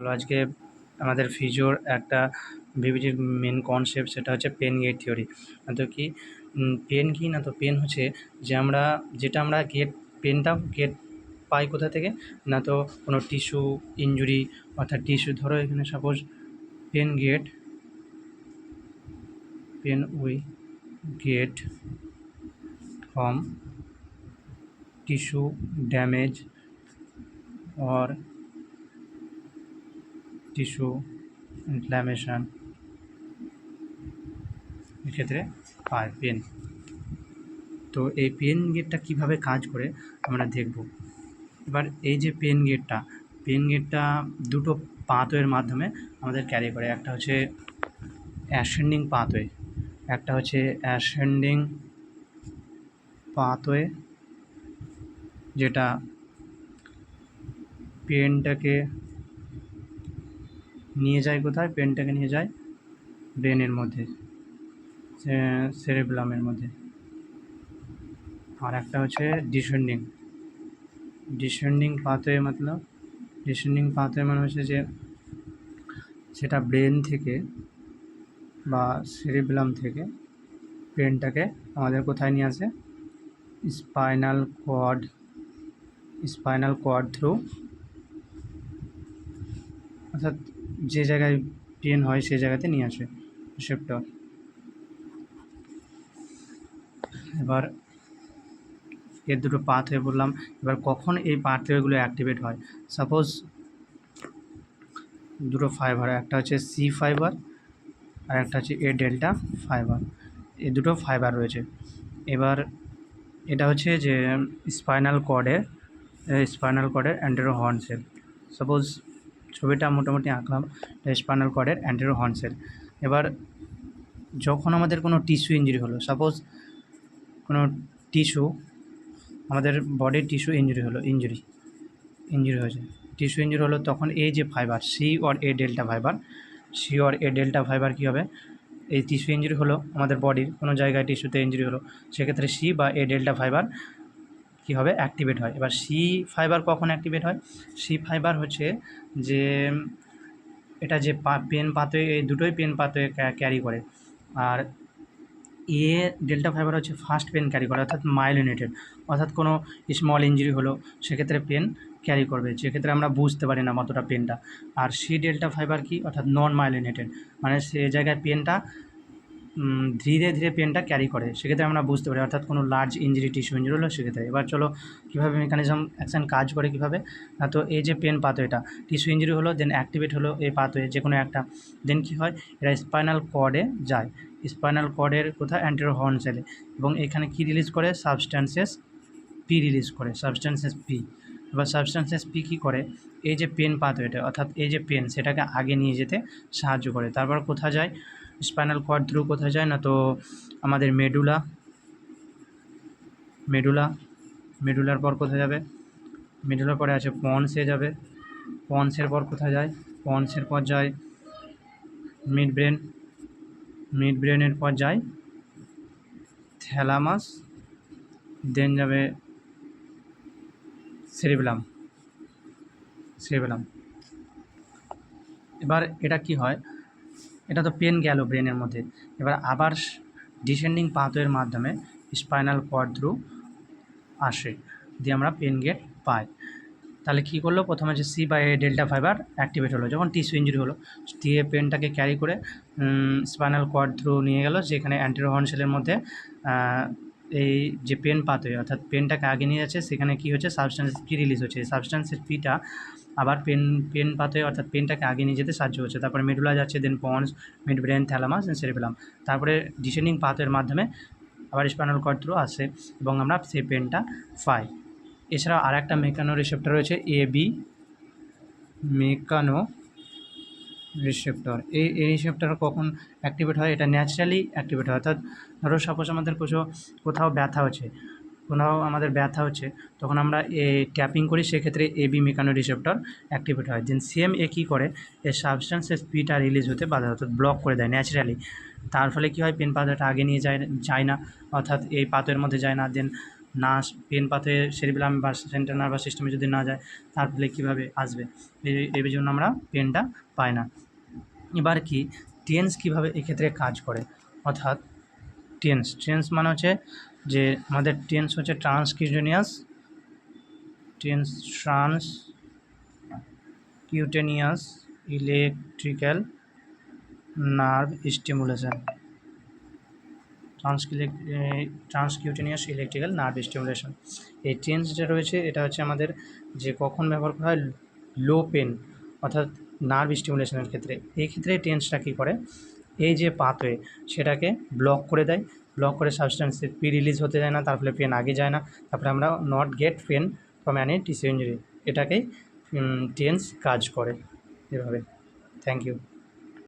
হলো আজকে আমাদের ফিজিওর একটা বিবিজির মেন কনসেপ্ট, সেটা হচ্ছে পেন গেট থিওরি। তো কি পেন কি না, তো পেন হচ্ছে যে আমরা পেনটা গেট পাই কোথা থেকে না, তো কোনো টিস্যু ইনজুরি, অর্থাৎ টিস্যু ধরো এখানে suppose pain we get from tissue damage or tissue inflammation, এক্ষেত্রে পায় পেন। তো এই পেন গেটটা কীভাবে কাজ করে আমরা দেখব। এবার এই যে পেন গেটটা দুটো পাথওয়ের মাধ্যমে আমাদের ক্যারি করে। একটা হচ্ছে অ্যাসেন্ডিং পাথওয়ে, যেটা পেনটাকে নিয়ে যায় কোথায়, পেনটাকে নিয়ে যায় ব্রেনের মধ্যে, সেরেব্রামের মধ্যে। আর একটা হচ্ছে ডিসেন্ডিং পাথওয়ে মানে হচ্ছে যে সেটা ব্রেন থেকে বা সেরেব্রাম থেকে পেনটাকে আমাদের কোথায় নিয়ে আসে, স্পাইনাল কর্ড থ্রু, অর্থাৎ যে জায়গায় পেন হয় সেই জায়গাতে নিয়ে আসে রিসেপ্টর। এবার এর দুটো পাথওয়ে বললাম। এবার কখন এই পাথওয়েগুলো অ্যাক্টিভেট হয়, সাপোজ দুটো ফাইবার, একটা হচ্ছে সি ফাইবার আর একটা হচ্ছে এ ডেল্টা ফাইবার, এই দুটো ফাইবার রয়েছে। এবার এটা হচ্ছে যে স্পাইনাল কর্ডের অ্যান্টেরো হর্ন সেল। সাপোজ ছবিটা মোটামুটি আঁকলাম, স্পাইনাল কর্ডের অ্যান্টেরো হর্ন সেল। এবার যখন আমাদের কোনো টিস্যু ইঞ্জুরি হলো, সাপোজ কোনো টিস্যু, আমাদের বডির টিস্যু ইঞ্জুরি হয়েছে, টিস্যু ইঞ্জুরি হলো, তখন এই যে fibre C or A delta fibre কী হবে, এই টিস্যু ইঞ্জুরি হলো, আমাদের বডির কোনো জায়গায় টিস্যুতে ইঞ্জুরি হলো, সেক্ষেত্রে সি বা এ ডেল্টা ফাইবার কী হবে, অ্যাক্টিভেট হয়। এবার সি ফাইবার কখন অ্যাক্টিভেট হয়, সি ফাইবার হচ্ছে যে এটা যে পেন পাথওয়ে, এই দুটোই পেন পাথওয়ে ক্যারি করে। আর এ ডেল্টা ফাইবার হচ্ছে ফার্স্ট পেন ক্যারি করে, অর্থাৎ মাইলিনেটেড, অর্থাৎ কোনো স্মল ইঞ্জুরি হলো সেক্ষেত্রে পেন ক্যারি করবে, যেক্ষেত্রে আমরা বুঝতে পারি না কতটা পেনটা। আর সি ডেল্টা ফাইবার কি, অর্থাৎ নন মাইলিনেটেড, মানে সে জায়গায় পেনটা ধীরে ধীরে পেনটা ক্যারি করে, সেক্ষেত্রে আমরা বুঝতে পারি, অর্থাৎ কোনো লার্জ টিস্যু ইঞ্জুরি হলো সেক্ষেত্রে। এবার চলো কীভাবে মেকানিজম অ্যাকশান কাজ করে কীভাবে না, তো এই যে পেন পাথওয়েটা, টিস্যু ইঞ্জুরি হলো, দেন অ্যাক্টিভেট হলো এই পাথওয়ে যে কোনো একটা, দেন কী হয়, এরা স্পাইনাল কর্ডে যায়, স্পাইনাল কর্ডের কোথায়, অ্যান্টেরো হর্ন সেলে, এবং এখানে কি রিলিজ করে, সাবস্ট্যান্সেস পি। এবার সাবস্ট্যান্সেস পি কী করে, এই যে পেন পাথওয়েটা, অর্থাৎ এই যে পেন, সেটাকে আগে নিয়ে যেতে সাহায্য করে। তারপর কোথায় যায়, স্পাইনাল কর্ড থ্রু কোথায় যায় না, তো আমাদের মেডুলার পর কোথায় যাবে, মেডুলার পরে আছে পন্সে যাবে, পন্সের পর কোথায় যায়, পন্সের পর যায় মিড ব্রেনের পর যায় থ্যালামাস, দেন যাবে সেরেবেলাম। এবার এটা কি হয়, এটা তো পেন গেল ব্রেনের মধ্যে, এবার আবার ডিসেন্ডিং পাথওয়ের মাধ্যমে স্পাইনাল কর্ড থ্রু আসে, দিয়ে আমরা পেন গেট পাই। তাহলে কী করলো, প্রথমে যে সি বা এ ডেল্টা ফাইবার অ্যাক্টিভেট হলো যখন টিস্যু ইঞ্জুরি হলো, দিয়ে পেনটাকে ক্যারি করে স্পাইনাল কর্ড থ্রু নিয়ে গেল, যেখানে অ্যান্টেরো হর্ন সেলের মধ্যে এই যে পেন পাথওয়ে, অর্থাৎ পেনটাকে আগে নিয়ে যাচ্ছে, সেখানে কী হচ্ছে, সাবস্ট্যান্স পি রিলিজ হচ্ছে, সাবস্ট্যান্সের পিটা আবার পেন পাথওয়ে, অর্থাৎ পেনটাকে আগে নিয়ে যেতে সাহায্য করছে। তারপরে মেডুলা যাচ্ছে, দেন পন্স, মিড ব্রেন, থ্যালামাস, দেন সেরেবেলাম, তারপরে ডিসেন্ডিং পাথওয়ের মাধ্যমে আবার স্পাইনাল কর্ড থ্রু আসে এবং আমরা সেই পেনটা পাই। এছাড়াও আর একটা মেকানো রিসেপ্টর রয়েছে, এবি মেকানো রিসেপ্টর। এই রিসেপ্টর কখন অ্যাক্টিভেট হয়, এটা ন্যাচারালি অ্যাক্টিভেট হয়, অর্থাৎ ধরো সাপোজ আমাদের কোথাও ব্যথা হচ্ছে, তখন আমরা ট্যাপিং করি, সেক্ষেত্রে এবি মেকানো রিসেপ্টর অ্যাক্টিভেট হয়। দেন সিএম এ কী করে, এর সাবস্ট্যান্সের স্পিডটা রিলিজ হতে বাধা, অর্থাৎ ব্লক করে দেয় ন্যাচারালি। তার ফলে কী হয়, পেন পাথওয়েটা আগে নিয়ে যায় না, অর্থাৎ এই পাথওয়ের মধ্যে যায় না, দেন না পেন পাথে সেরিবেলাম বা সেন্ট্রাল নার্ভাস সিস্টেমে যদি না যায় তার ফলে কীভাবে আসবে, এই জন্য আমরা পেনটা পাই না। এবার কি টেন্স কীভাবে এক্ষেত্রে কাজ করে, অর্থাৎ টেন্স মানে হচ্ছে যে আমাদের টেন্স হচ্ছে ট্রান্সকিউটেনিয়াস electrical nerve stimulation, ট্রান্সকিউটেনিয়াস electrical nerve stimulation. এই টেন্স যেটা রয়েছে এটা হচ্ছে আমাদের যে কখন ব্যবহার করা হয় লো পেন অর্থাৎ নার্ভ স্টিমুলেশনের ক্ষেত্রে। এই ক্ষেত্রে টেন্সটা কী করে, এই যে পাথওয়ে সেটাকে ব্লক করে দেয়, ব্লক করে সাবস্টেন্সের পি রিলিজ হতে যায় না, তার ফলে পেন আগে যায় না, তারপরে আমরা not get pain from any tissue injury, এটাকেই টেন্স কাজ করে এভাবে। Thank you.